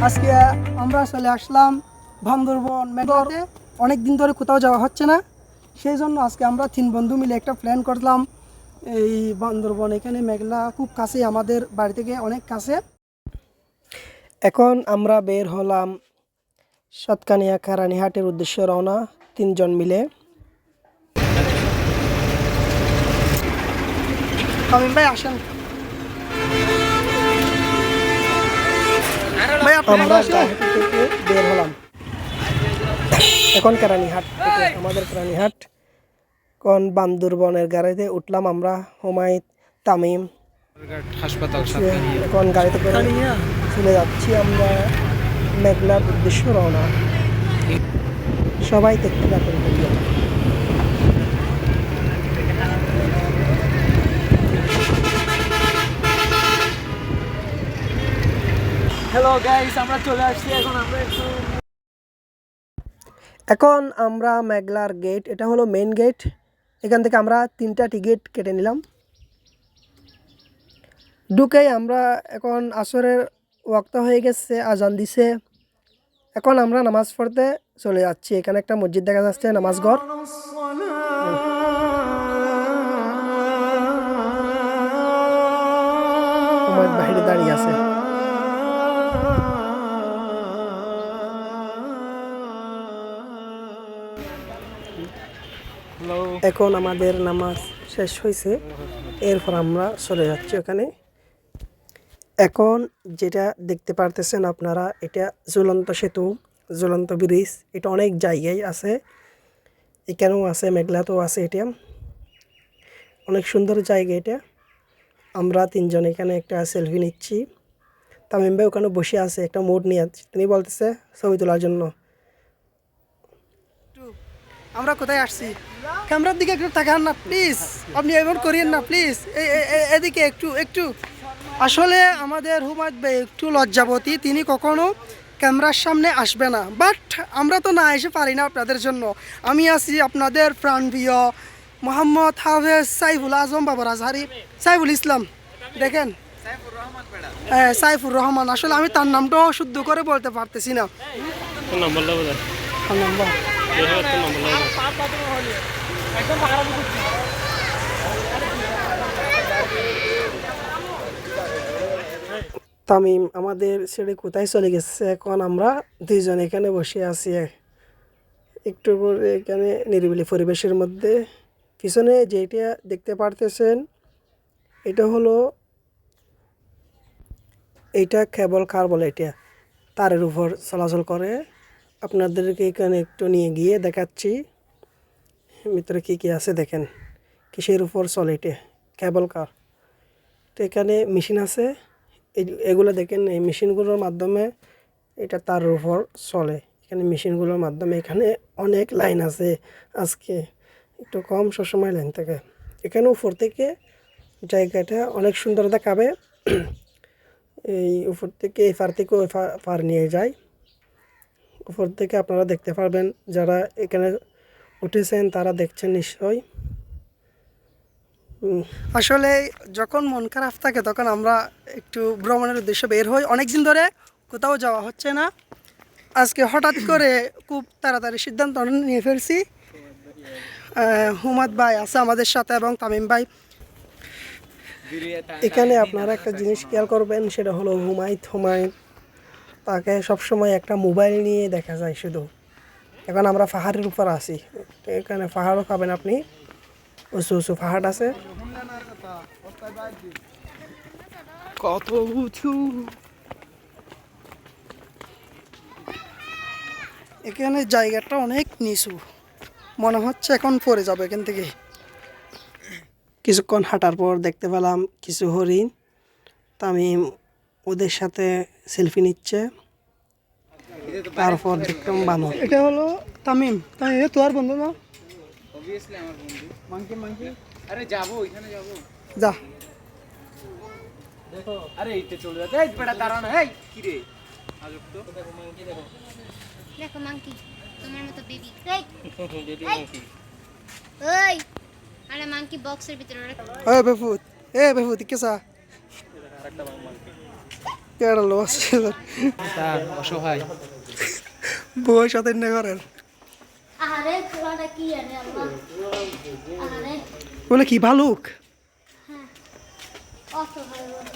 আজকে আমরা চলে আসলাম বান্দরবন মেঘাতে। অনেক দিন ধরে কোথাও যাওয়া হচ্ছে না, সেই জন্য আজকে আমরা 3 বন্ধু মিলে একটা প্ল্যান করলাম। এই বান্দরবন এখানে মেঘলা খুব কাছে, আমাদের বাড়ি থেকে অনেক কাছে। এখন আমরা বের হলাম সাতকানিয়া কারানীহাটের উদ্দেশ্যে রওনা, 3 জন মিলে। তামিম ভাই আসেন। আমরা গুয়াহাটি থেকে বের হলাম, এখন কেরানীহাট থেকে আমাদের কেরানীহাট। এখন বান্দরবনের গাড়িতে উঠলাম আমরা, হুমায়ুন, তামিম হাসপাতাল। এখন গাড়িতে করে চলে যাচ্ছি আমরা মেঘলার উদ্দেশ্যে রওনা। সবাই দেখতে থাকুন ভিডিও। হ্যালো গাইস, আমরা চলে আসছি। এখন আমরা মেঘলার গেট, এটা হলো মেইন গেট। এখান থেকে আমরা 3টা টিকিট কেটে নিলাম। ঢুকেই আমরা এখন আসরের ওয়াক্ত হয়ে গেছে, আজান দিছে। এখন আমরা নামাজ পড়তে চলে যাচ্ছি। এখানে একটা মসজিদ দেখা যাচ্ছে, নামাজ ঘর। বাইরে দাঁড়িয়ে আছে। এখন আমাদের নামাজ শেষ হয়েছে, এরপর আমরা চলে যাচ্ছি ওখানে। এখন যেটা দেখতে পারতেছেন আপনারা, এটা ঝুলন্ত সেতু, ঝুলন্ত ব্রিজ। এটা অনেক জায়গায় আছে, এখানেও আছে, মেঘলাতেও আছে। এটা অনেক সুন্দর জায়গা। এটা আমরা 3 জন এখানে একটা সেলফি নিচ্ছি। তামিম ভাই ওখানে বসে আছে একটা মোড নিয়ে, তিনি বলতেছে ছবি তোলার জন্য। আমরা কোথায় আসছি? ক্যামেরার দিকে একটু তাকান না প্লিজ, আপনি এমন করিয়েন না প্লিজ। এদিকে একটু একটু। আসলে আমাদের হুমায়ুন ভাই একটু লজ্জাবতী, তিনি কখনো ক্যামেরার সামনে আসবে না, বাট আমরা তো না এসে পারি না আপনাদের জন্য। আমি আছি আপনাদের প্রাণপ্রিয় মোহাম্মদ হাফেজ সাইফুল আজম বাবার আজহারি, সাইফুল ইসলাম। দেখেন, হ্যাঁ সাইফুর রহমান। আসলে আমি তার নামটাও শুদ্ধ করে বলতে পারতেছি না। নাম্বার তামিম আমাদের ছেড়ে কোথায় চলে গেছে। এখন আমরা 2 জন এখানে বসে আছি একটু করে এখানে নিরিবিলি পরিবেশের মধ্যে। পিছনে যেটা দেখতে পারতেছেন, এটা হলো, এইটা কেবল কার বলে, এটা তারের উপর চলাচল করে। আপনাদেরকে এখানে একটু নিয়ে গিয়ে দেখাচ্ছি ভিতরে কী কী আছে। দেখেন কিসের উপর চলে, এটা কেবল কার। তো এখানে মেশিন আছে, এগুলো দেখেন, এই মেশিনগুলোর মাধ্যমে এটা তারের উপর চলে। এখানে মেশিনগুলোর মাধ্যমে, এখানে অনেক লাইন আছে, আজকে একটু কম, সবসময় লাইন থাকে। এখানে উপর থেকে জায়গাটা অনেক সুন্দর দেখাবে। এই উপর থেকে এই পার থেকে ওই পার নিয়ে যায়। উপর থেকে আপনারা দেখতে পারবেন, যারা এখানে উঠেছেন তারা দেখছেন নিশ্চয়ই। আসলে যখন মন খারাপ থাকে তখন আমরা একটু ভ্রমণের উদ্দেশ্যে বের হই। অনেক দিন ধরে কোথাও যাওয়া হচ্ছে না, আজকে হঠাৎ করে খুব তাড়াতাড়ি সিদ্ধান্ত নিয়ে ফেলছি। হুমায়ুন ভাই আছে আমাদের সাথে এবং তামিম ভাই। এখানে আপনারা একটা জিনিস খেয়াল করবেন, সেটা হলো হুমায়ুন তাকে সবসময় একটা মোবাইল নিয়ে দেখা যায় শুধু। এখন আমরা পাহাড়ের উপর আছি, এখানে পাহাড়ও পাবেন আপনি, উঁচু উঁচু পাহাড় আছে, কত উঁচু। এখানে জায়গাটা অনেক নিচু, মনে হচ্ছে এখন পড়ে যাবে এখান থেকে। কিছুক্ষণ হাঁটার পর দেখতে পেলাম কিছু হরিণ। তামিম ওদের সাথে সেলফি নিচ্ছে। তারপর দেখলাম বানর। এটা হলো তামিম। তামিম তোর বন্ধু না? অবভিয়াসলি আমার বন্ধু। মাংকি আরে যাবো, ওইখানে যাবো, যা। দেখো, আরে এইটা চলে যাচ্ছে। এই বেটা দাঁড়া না, এই কি রে আজব তো। দেখো মাংকি, দেখো মাংকি তোমার মতো বেবি। এই বেবি মাংকি, ওই আরে মাংকি বক্সের ভিতরে রাখ। ওই বেফুত, বেফুত কিসা? আরেকটা মাংকি। কেডা লস তার অসহায় বউয়ের সাথে না করেন আরে খোলাটা কি জানে আল্লাহ আরে বলে কি ভালুক অসহায় বলে।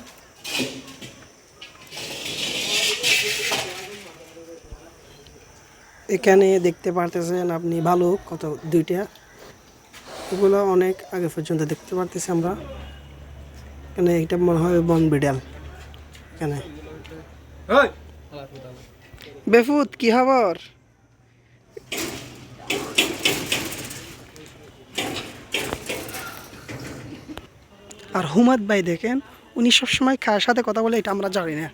এখানে দেখতে পারতেছেন আপনি ভালুক কত দুইটা এগুলো অনেক আগে পর্যন্ত দেখতে পারতেছি আমরা এখানে এটা মনে হয় বন বিড়াল এখানে বেফুত কি খবর আর হুমাদ ভাই দেখেন উনি সবসময় কার সাথে কথা বলে এটা আমরা জানি না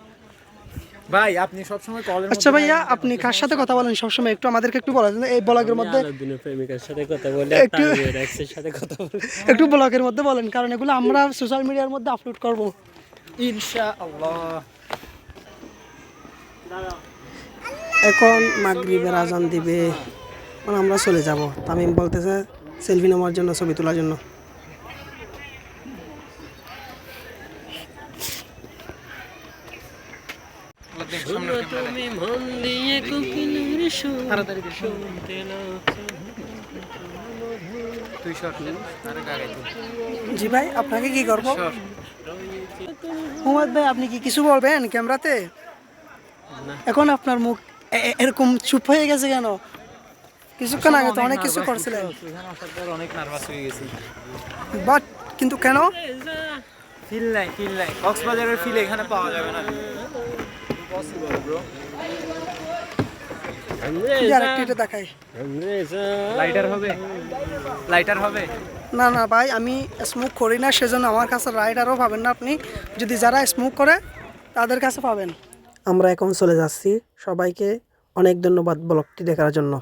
ভাই আপনি সবসময় কলের আচ্ছা ভাইয়া আপনি কার সাথে কথা বলেন সবসময় একটু আমাদেরকে একটু বলেন এই ব্লগের মধ্যে আলাদিনের প্রেমিকার সাথে কথা বলে একটু- তানভীর এক্সের সাথে কথা বলে একটু ব্লগের মধ্যে বলেন কারণ এগুলো আমরা সোশ্যাল মিডিয়ার মধ্যে আপলোড করব ইনশাআল্লাহ। এখন মাগরিবের আজান দিবে মানে আমরা চলে যাব তামিম বলতেছে সেলফি নেওয়ার জন্য ছবি তোলার জন্য তুমি মন দিয়ে কোকিলের সুর শুনতে না তুই সর আরে গাগে তুই জি ভাই আপনাকে কি করব হুমাদ ভাই আপনি কি কিছু বলবেন ক্যামেরাতে এখন আপনার মুখ এরকম চুপ হয়ে গেছে কেন কিছুক্ষণ আগে তো অনেক কিছু করছিলেন এখানে আসার পর অনেক নার্ভাস হয়ে গেছি বাট কিন্তু কেন ফিল নাই কক্সবাজারের ফিল এখানে পাওয়া যাবে না পসিবল ব্রো আরেকটা দেখাই লাইটার হবে না না ভাই আমি স্মোক করি না সেজন্য আমার কাছে রাইডারও পাবেন না আপনি যদি যারা স্মোক করে তাদের কাছে পাবেন আমরা এখন চলে যাচ্ছি সবাইকে অনেক ধন্যবাদ ব্লগটি দেখার জন্য